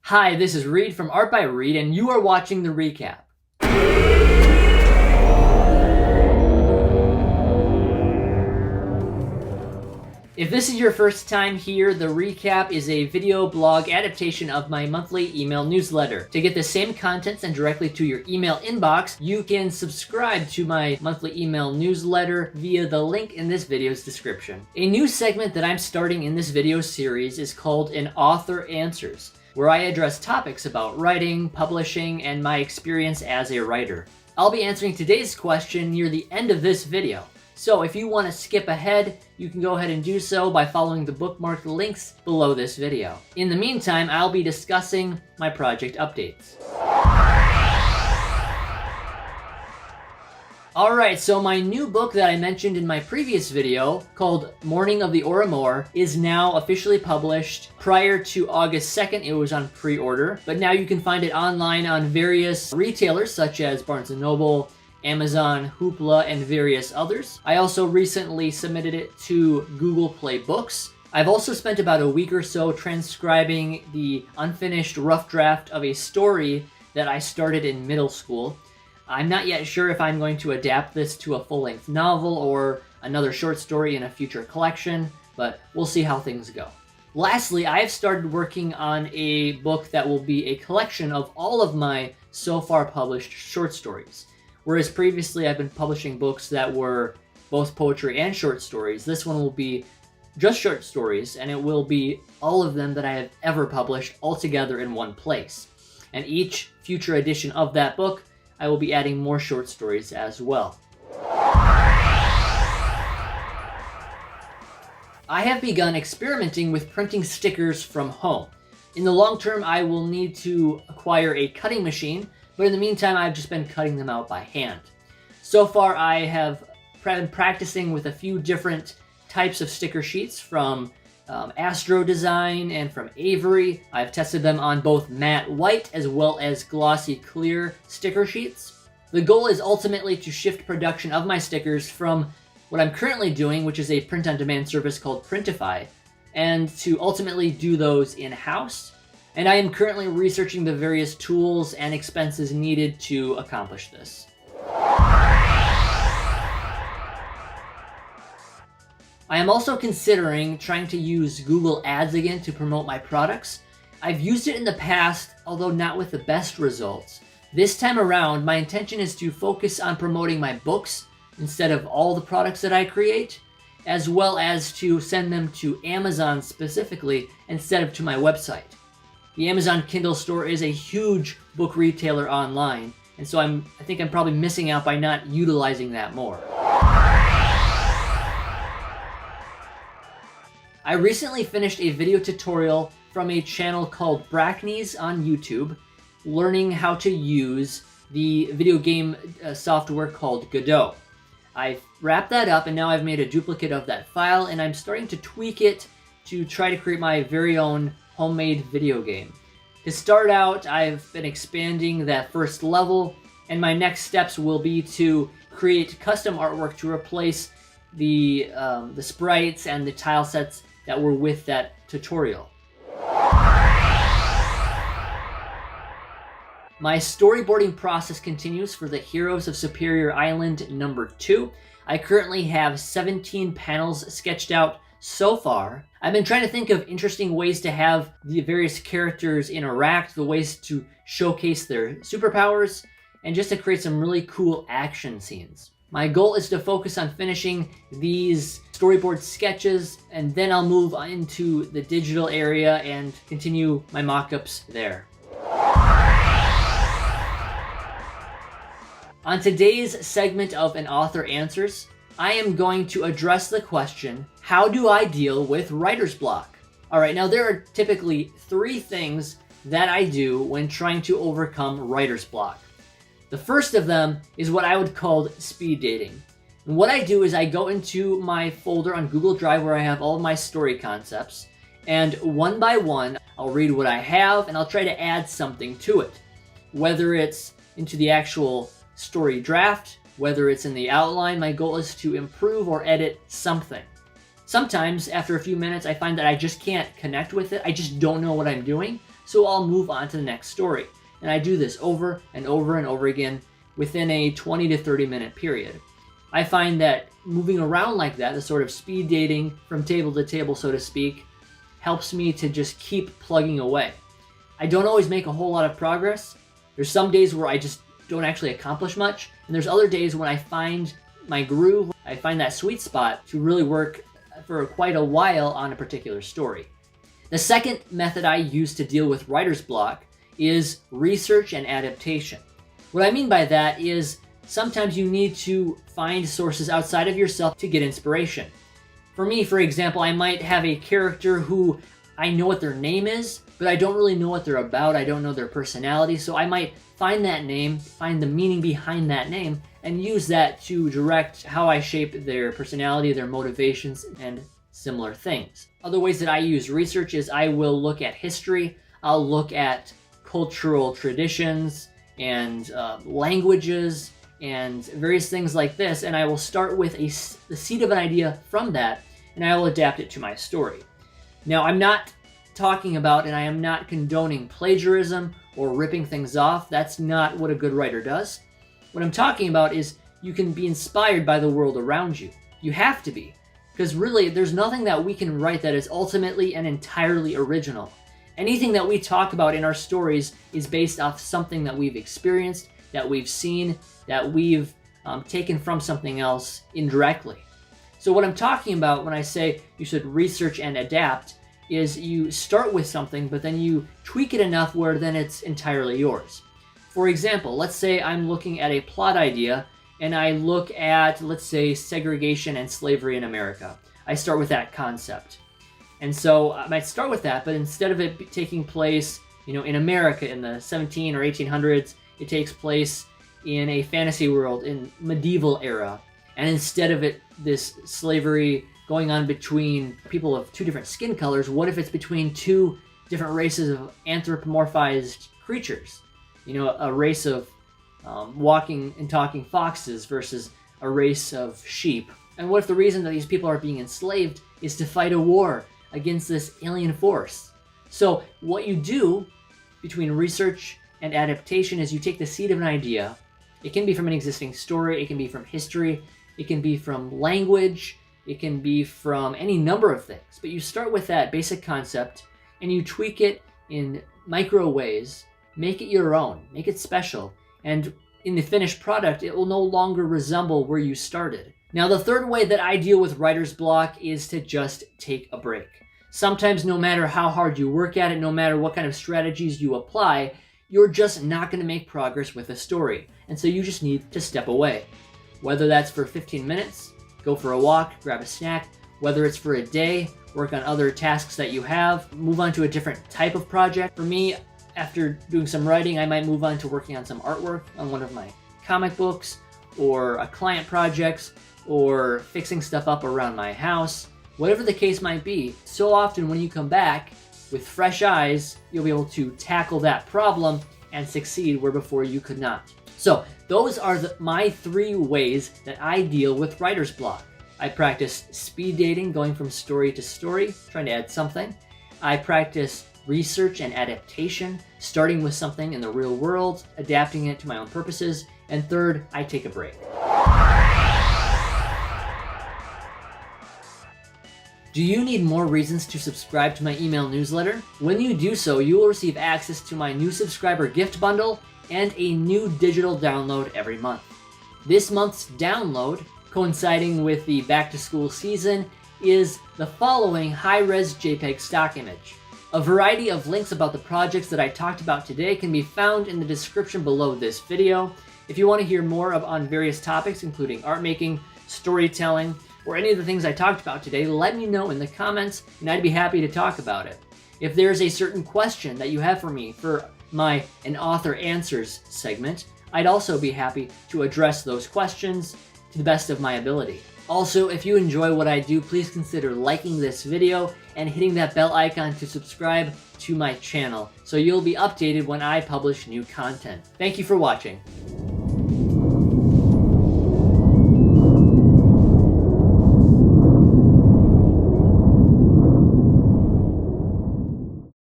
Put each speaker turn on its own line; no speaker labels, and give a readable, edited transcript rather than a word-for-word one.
Hi, this is Reed from Art by Reed, and you are watching the recap. If this is your first time here, the recap is a video blog adaptation of my monthly email newsletter. To get the same content sent directly to your email inbox, you can subscribe to my monthly email newsletter via the link in this video's description. A new segment that I'm starting in this video series is called An Author Answers, where I address topics about writing, publishing, and my experience as a writer. I'll be answering today's question near the end of this video. So if you want to skip ahead, you can go ahead and do so by following the bookmarked links below this video. In the meantime, I'll be discussing my project updates. Alright, so my new book that I mentioned in my previous video, called Morning of the Oramour, is now officially published. Prior to August 2nd, it was on pre-order, but now you can find it online on various retailers such as Barnes & Noble, Amazon, Hoopla, and various others. I also recently submitted it to Google Play Books. I've also spent about a week or so transcribing the unfinished rough draft of a story that I started in middle school. I'm not yet sure if I'm going to adapt this to a full-length novel or another short story in a future collection, but we'll see how things go. Lastly, I have started working on a book that will be a collection of all of my so far published short stories. Whereas previously I've been publishing books that were both poetry and short stories, this one will be just short stories, and it will be all of them that I have ever published all together in one place. And each future edition of that book, I will be adding more short stories as well. I have begun experimenting with printing stickers from home. In the long term, I will need to acquire a cutting machine, but in the meantime, I've just been cutting them out by hand. So far, I have been practicing with a few different types of sticker sheets from Astro Design and from Avery. I've tested them on both matte white as well as glossy clear sticker sheets. The goal is ultimately to shift production of my stickers from what I'm currently doing, which is a print-on-demand service called Printify, and to ultimately do those in-house. And I am currently researching the various tools and expenses needed to accomplish this. I am also considering trying to use Google Ads again to promote my products. I've used it in the past, although not with the best results. This time around, my intention is to focus on promoting my books instead of all the products that I create, as well as to send them to Amazon specifically instead of to my website. The Amazon Kindle store is a huge book retailer online, and so I think I'm probably missing out by not utilizing that more. I recently finished a video tutorial from a channel called Brackneys on YouTube, learning how to use the video game software called Godot. I've wrapped that up, and now I've made a duplicate of that file, and I'm starting to tweak it to try to create my very own homemade video game. To start out, I've been expanding that first level, and my next steps will be to create custom artwork to replace the sprites and the tile sets that were with that tutorial. My storyboarding process continues for the Heroes of Superior Island number 2. I currently have 17 panels sketched out so far. I've been trying to think of interesting ways to have the various characters interact, the ways to showcase their superpowers, and just to create some really cool action scenes. My goal is to focus on finishing these storyboard sketches, and then I'll move into the digital area and continue my mock-ups there. On today's segment of An Author Answers, I am going to address the question, how do I deal with writer's block? Alright, now there are typically 3 things that I do when trying to overcome writer's block. The first of them is what I would call speed dating. And what I do is I go into my folder on Google Drive where I have all of my story concepts, and one by one, I'll read what I have and I'll try to add something to it. Whether it's into the actual story draft, whether it's in the outline, my goal is to improve or edit something. Sometimes, after a few minutes, I find that I just can't connect with it. I just don't know what I'm doing. so I'll move on to the next story. And I do this over and over and over again within a 20 to 30 minute period. I find that moving around like that, the sort of speed dating from table to table, so to speak, helps me to just keep plugging away. I don't always make a whole lot of progress. There's some days where I just don't actually accomplish much, and there's other days when I find my groove, I find that sweet spot to really work for quite a while on a particular story. The second method I use to deal with writer's block is research and adaptation. What I mean by that is sometimes you need to find sources outside of yourself to get inspiration. For me, for example, I might have a character who I know what their name is, but I don't really know what they're about. I don't know their personality, so I might find that name, find the meaning behind that name, and use that to direct how I shape their personality, their motivations, and similar things. Other ways that I use research is I will look at history, I'll look at cultural traditions and languages and various things like this, and I will start with the seed of an idea from that, and I will adapt it to my story. Now, I'm not talking about, and I am not condoning plagiarism or ripping things off. That's not what a good writer does. What I'm talking about is you can be inspired by the world around you. You have to be, because really there's nothing that we can write that is ultimately and entirely original. Anything that we talk about in our stories is based off something that we've experienced, that we've seen, that we've taken from something else indirectly. So what I'm talking about when I say you should research and adapt is you start with something, but then you tweak it enough where then it's entirely yours. For example, let's say I'm looking at a plot idea and I look at, let's say, segregation and slavery in America. I start with that concept. And so I might start with that, but instead of it taking place, in America in the 17 or 1800s, it takes place in a fantasy world in medieval era. And instead of this slavery going on between people of two different skin colors, what if it's between two different races of anthropomorphized creatures? A race of walking and talking foxes versus a race of sheep. And what if the reason that these people are being enslaved is to fight a war against this alien force? So what you do between research and adaptation is you take the seed of an idea. It can be from an existing story, it can be from history, it can be from language, it can be from any number of things. But you start with that basic concept and you tweak it in micro ways, make it your own, make it special, and in the finished product, it will no longer resemble where you started. Now, the third way that I deal with writer's block is to just take a break. Sometimes no matter how hard you work at it, no matter what kind of strategies you apply, you're just not going to make progress with a story. And so you just need to step away. Whether that's for 15 minutes, go for a walk, grab a snack, whether it's for a day, work on other tasks that you have, move on to a different type of project. For me, after doing some writing, I might move on to working on some artwork on one of my comic books, or a client projects, or fixing stuff up around my house. Whatever the case might be, so often when you come back with fresh eyes, you'll be able to tackle that problem and succeed where before you could not. So those are my 3 ways that I deal with writer's block. I practice speed dating, going from story to story, trying to add something. I practice research and adaptation, starting with something in the real world, adapting it to my own purposes. And third, I take a break. Do you need more reasons to subscribe to my email newsletter? When you do so, you will receive access to my new subscriber gift bundle and a new digital download every month. This month's download, coinciding with the back-to-school season, is the following high-res JPEG stock image. A variety of links about the projects that I talked about today can be found in the description below this video. If you want to hear more on various topics, including art making, storytelling, or any of the things I talked about today, let me know in the comments, and I'd be happy to talk about it. If there's a certain question that you have for me for my An Author Answers segment, I'd also be happy to address those questions to the best of my ability. Also, if you enjoy what I do, please consider liking this video and hitting that bell icon to subscribe to my channel so you'll be updated when I publish new content. Thank you for watching.